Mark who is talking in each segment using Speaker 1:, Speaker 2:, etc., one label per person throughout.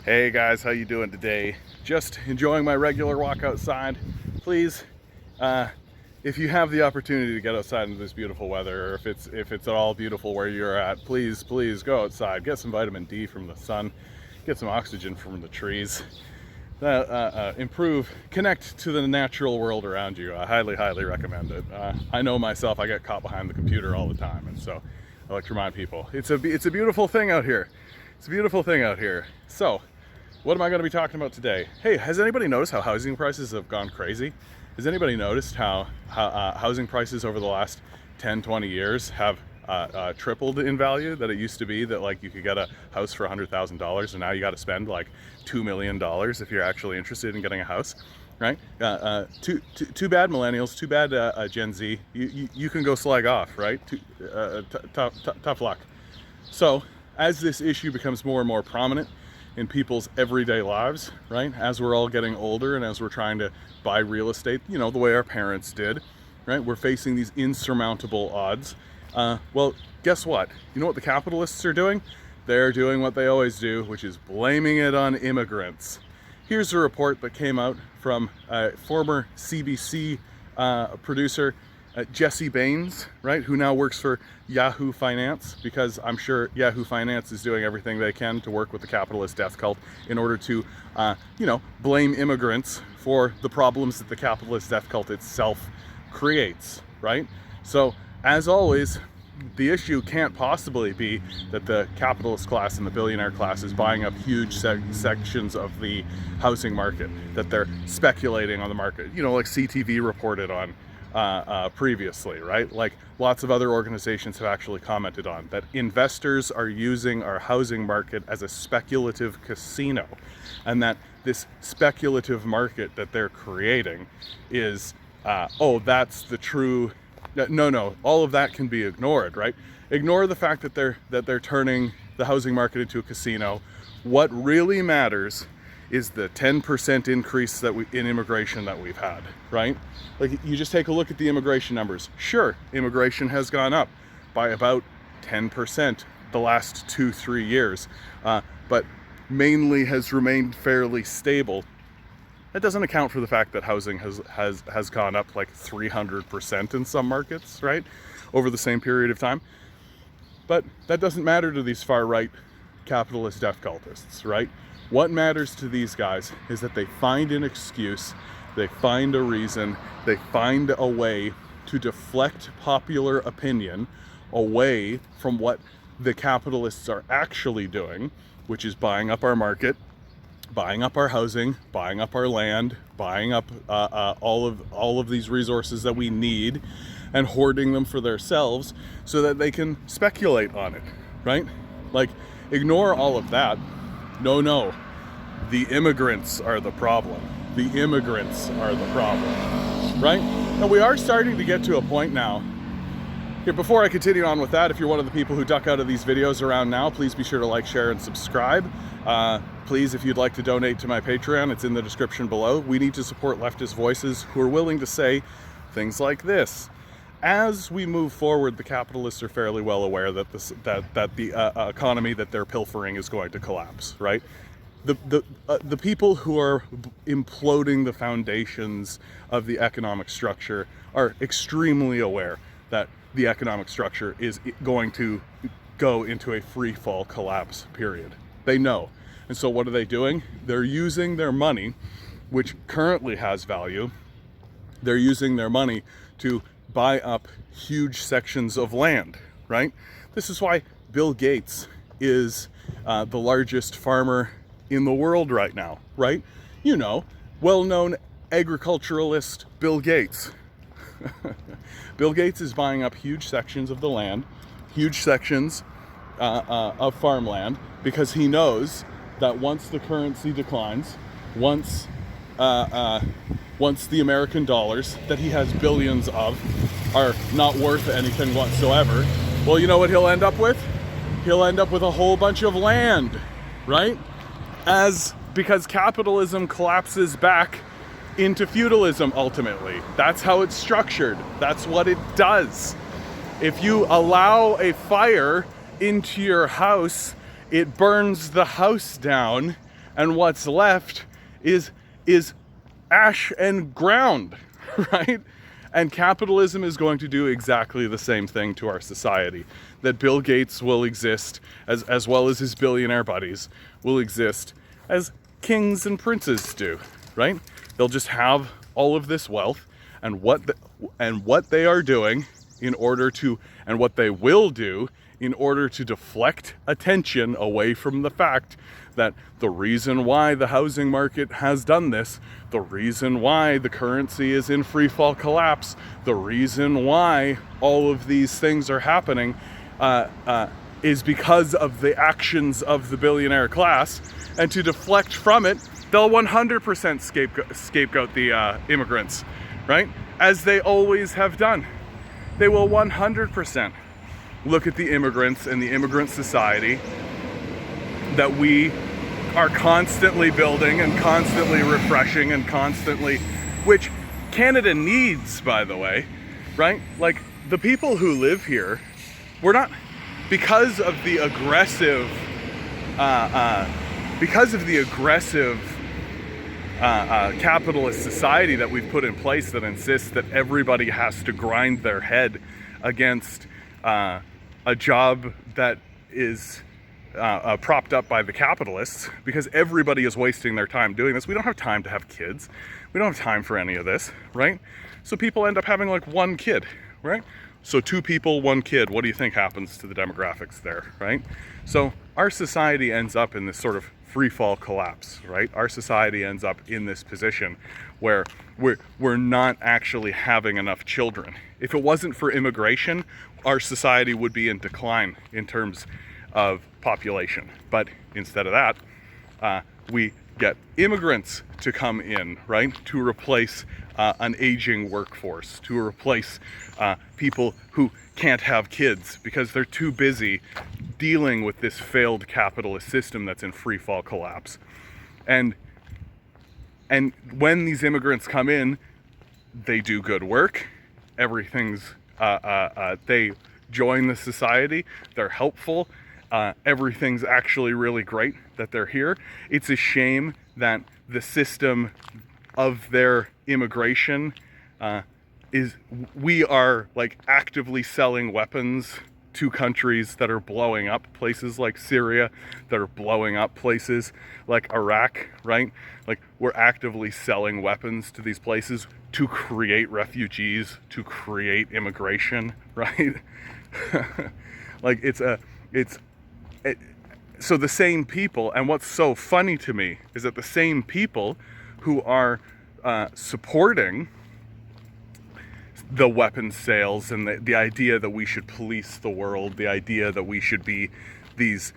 Speaker 1: Hey guys, how you doing today? Just enjoying my regular walk outside. Please, if you have the opportunity to get outside in this beautiful weather, or if it's at all beautiful where you're at, please go outside. Get some vitamin D from the sun, get some oxygen from the trees. Connect to the natural world around you. I highly recommend it. I know myself, I get caught behind the computer all the time, and so I like to remind people it's a beautiful thing out here. It's a beautiful thing out here. So, what am I going to be talking about today? Hey, has anybody noticed how housing prices have gone crazy? Has anybody noticed how housing prices over the last 10-20 years have tripled in value? That it used to be that like you could get a house for $100,000 and now you got to spend like $2 million if you're actually interested in getting a house, right? Too bad millennials, too bad Gen Z. You can go slag off, right? Tough luck. So as this issue becomes more and more prominent in people's everyday lives, right? As we're all getting older and as we're trying to buy real estate, you know, the way our parents did, right? We're facing these insurmountable odds. Well, guess what? You know what the capitalists are doing? They're doing what they always do, which is blaming it on immigrants. Here's a report that came out from former CBC producer, Jessy Bains, right, who now works for Yahoo Finance, because I'm sure Yahoo Finance is doing everything they can to work with the capitalist death cult in order to, blame immigrants for the problems that the capitalist death cult itself creates, right? So, as always, the issue can't possibly be that the capitalist class and the billionaire class is buying up huge sections of the housing market, that they're speculating on the market, you know, like CTV reported on previously, right? Like lots of other organizations have actually commented on that investors are using our housing market as a speculative casino, and that this speculative market that they're creating is that's the true. No, all of that can be ignored, right? Ignore the fact that they're turning the housing market into a casino. What really matters is the 10% increase in immigration that we've had, right? Like, you just take a look at the immigration numbers. Sure, immigration has gone up by about 10% the last 2-3 years, but mainly has remained fairly stable. That doesn't account for the fact that housing has gone up like 300% in some markets, right, over the same period of time. But that doesn't matter to these far-right capitalist death cultists, right? What matters to these guys is that they find an excuse, they find a reason, they find a way to deflect popular opinion away from what the capitalists are actually doing, which is buying up our market, buying up our housing, buying up our land, buying up all of these resources that we need and hoarding them for themselves so that they can speculate on it, right? Like, ignore all of that. No, the immigrants are the problem. The immigrants are the problem, right? And we are starting to get to a point now. Here, before I continue on with that, if you're one of the people who duck out of these videos around now, please be sure to like, share, and subscribe. Please, if you'd like to donate to my Patreon, it's in the description below. We need to support leftist voices who are willing to say things like this. As we move forward, the capitalists are fairly well aware that the economy that they're pilfering is going to collapse, right? The people who are imploding the foundations of the economic structure are extremely aware that the economic structure is going to go into a free fall collapse period. They know. And so what are they doing? They're using their money, which currently has value. They're using their money to buy up huge sections of land, right? This is why Bill Gates is the largest farmer in the world right now, right? You know, well-known agriculturalist Bill Gates. Bill Gates is buying up huge sections of the land, huge sections of farmland, because he knows that once the currency declines, once the American dollars that he has billions of are not worth anything whatsoever, well, you know what he'll end up with? He'll end up with a whole bunch of land, right? Because capitalism collapses back into feudalism ultimately. That's how it's structured. That's what it does. If you allow a fire into your house, it burns the house down and what's left is ash and ground, right? And capitalism is going to do exactly the same thing to our society. That Bill Gates will exist, as well as his billionaire buddies, will exist as kings and princes do, right? They'll just have all of this wealth, and what they are doing in order to, and what they will do in order to deflect attention away from the fact that the reason why the housing market has done this, the reason why the currency is in free fall collapse, the reason why all of these things are happening is because of the actions of the billionaire class. And to deflect from it, they'll 100% scapegoat the immigrants, right? As they always have done. They will 100% look at the immigrants and the immigrant society that we are constantly building and constantly refreshing and constantly, which Canada needs, by the way, right? Like, the people who live here, we're not, because of the aggressive capitalist society that we've put in place that insists that everybody has to grind their head against a job that is propped up by the capitalists, because everybody is wasting their time doing this. We don't have time to have kids. We don't have time for any of this, right? So people end up having like one kid, right? So 2 people, 1 kid. What do you think happens to the demographics there, right? So our society ends up in this sort of free fall collapse, right? Our society ends up in this position where we're not actually having enough children. If it wasn't for immigration, our society would be in decline in terms of population. But instead of that, we get immigrants to come in, right? To replace an aging workforce, to replace people who can't have kids because they're too busy dealing with this failed capitalist system that's in free fall collapse. And when these immigrants come in, they do good work. Everything's, they join the society. They're helpful. Everything's actually really great that they're here. It's a shame that the system of their immigration we are like actively selling weapons to countries that are blowing up, places like Syria, that are blowing up places like Iraq, right? Like, we're actively selling weapons to these places to create refugees, to create immigration, right? Like, so the same people, and what's so funny to me is that the same people who are supporting the weapons sales and the idea that we should police the world, the idea that we should be this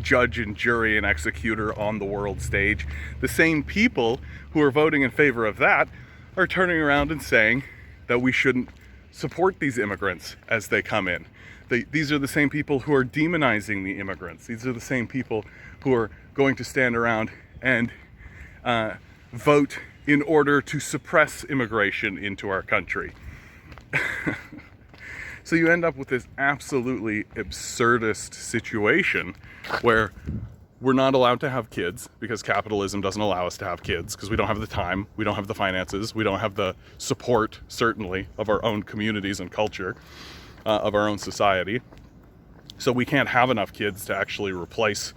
Speaker 1: judge and jury and executor on the world stage, the same people who are voting in favor of that are turning around and saying that we shouldn't support these immigrants as they come in. These are the same people who are demonizing the immigrants. These are the same people who are going to stand around and vote in order to suppress immigration into our country. So you end up with this absolutely absurdist situation where we're not allowed to have kids because capitalism doesn't allow us to have kids, because we don't have the time, we don't have the finances, we don't have the support, certainly, of our own communities and culture, of our own society. So we can't have enough kids to actually replace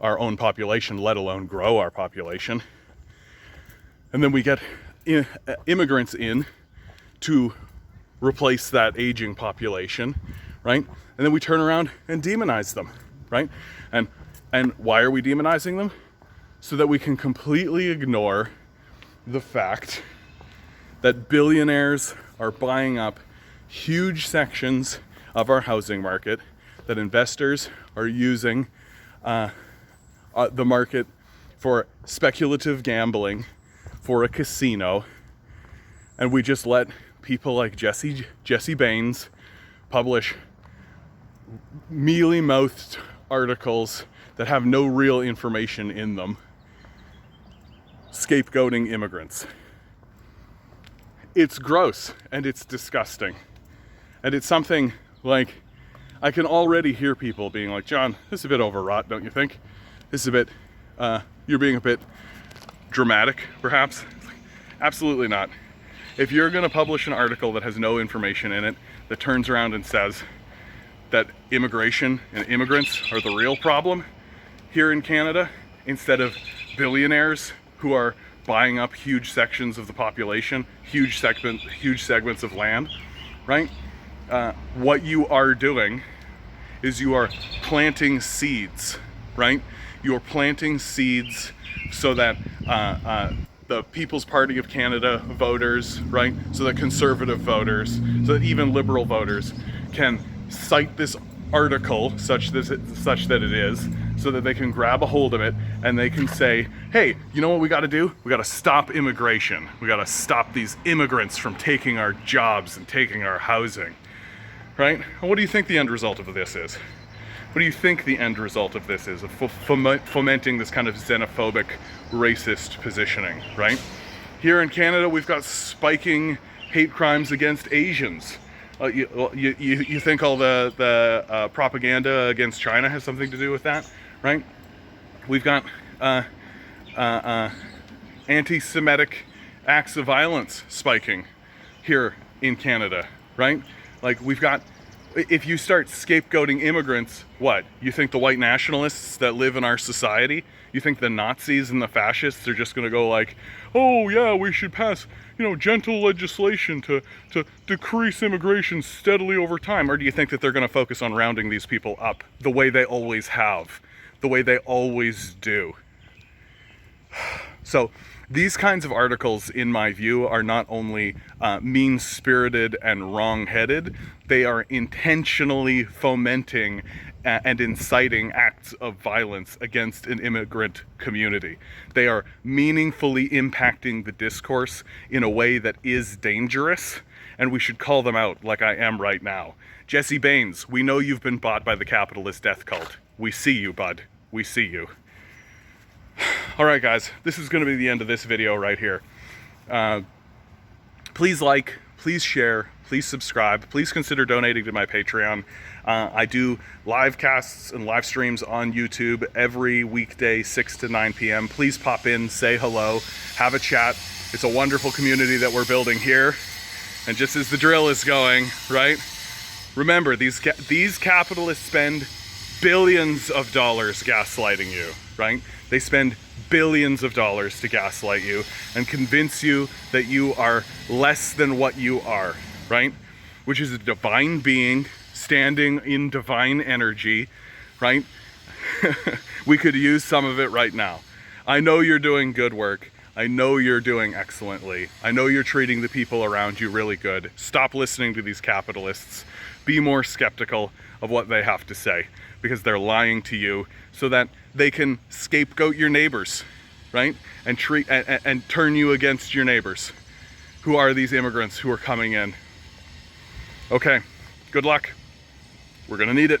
Speaker 1: our own population, let alone grow our population. And then we get immigrants in to replace that aging population, right? And then we turn around and demonize them, right? And why are we demonizing them? So that we can completely ignore the fact that billionaires are buying up huge sections of our housing market, that investors are using the market for speculative gambling, for a casino, and we just let people like Jessy Bains publish mealy-mouthed articles that have no real information in them, scapegoating immigrants. It's gross and it's disgusting. And it's something like, I can already hear people being like, John, this is a bit overwrought, don't you think? this is a bit, you're being a bit dramatic, perhaps. Absolutely not. If you're going to publish an article that has no information in it, that turns around and says that immigration and immigrants are the real problem here in Canada, instead of billionaires who are buying up huge sections of the population, huge segments of land, right? What you are doing is you are planting seeds, right? You are planting seeds so that the People's Party of Canada voters, right? So that conservative voters, so that even liberal voters can cite this article such that it is, so that they can grab a hold of it and they can say, hey, you know what we got to do? We got to stop immigration. We got to stop these immigrants from taking our jobs and taking our housing, right? And what do you think the end result of this is? What do you think the end result of this is? Of fomenting this kind of xenophobic, racist positioning, right? Here in Canada, we've got spiking hate crimes against Asians. You think all the propaganda against China has something to do with that, right? We've got anti-Semitic acts of violence spiking here in Canada, right? Like, we've got, if you start scapegoating immigrants, what? You think the white nationalists that live in our society, you think the Nazis and the fascists are just going to go like, oh yeah, we should pass, gentle legislation to decrease immigration steadily over time? Or do you think that they're going to focus on rounding these people up the way they always have, the way they always do? So these kinds of articles, in my view, are not only mean-spirited and wrong-headed, they are intentionally fomenting and inciting acts of violence against an immigrant community. They are meaningfully impacting the discourse in a way that is dangerous, and we should call them out like I am right now. Jessy Bains, we know you've been bought by the capitalist death cult. We see you, bud. We see you. All right, guys, this is going to be the end of this video right here. Please like, please share, please subscribe, please consider donating to my Patreon. I do live casts and live streams on YouTube every weekday, 6 to 9 p.m. Please pop in, say hello, have a chat. It's a wonderful community that we're building here. And just as the drill is going, right? Remember, these capitalists spend billions of dollars gaslighting you, right? They spend billions of dollars to gaslight you and convince you that you are less than what you are, right? Which is a divine being standing in divine energy, right? We could use some of it right now. I know you're doing good work. I know you're doing excellently. I know you're treating the people around you really good. Stop listening to these capitalists. Be more skeptical of what they have to say, because they're lying to you so that they can scapegoat your neighbors, right? And and turn you against your neighbors, who are these immigrants who are coming in. Okay, good luck. We're gonna need it.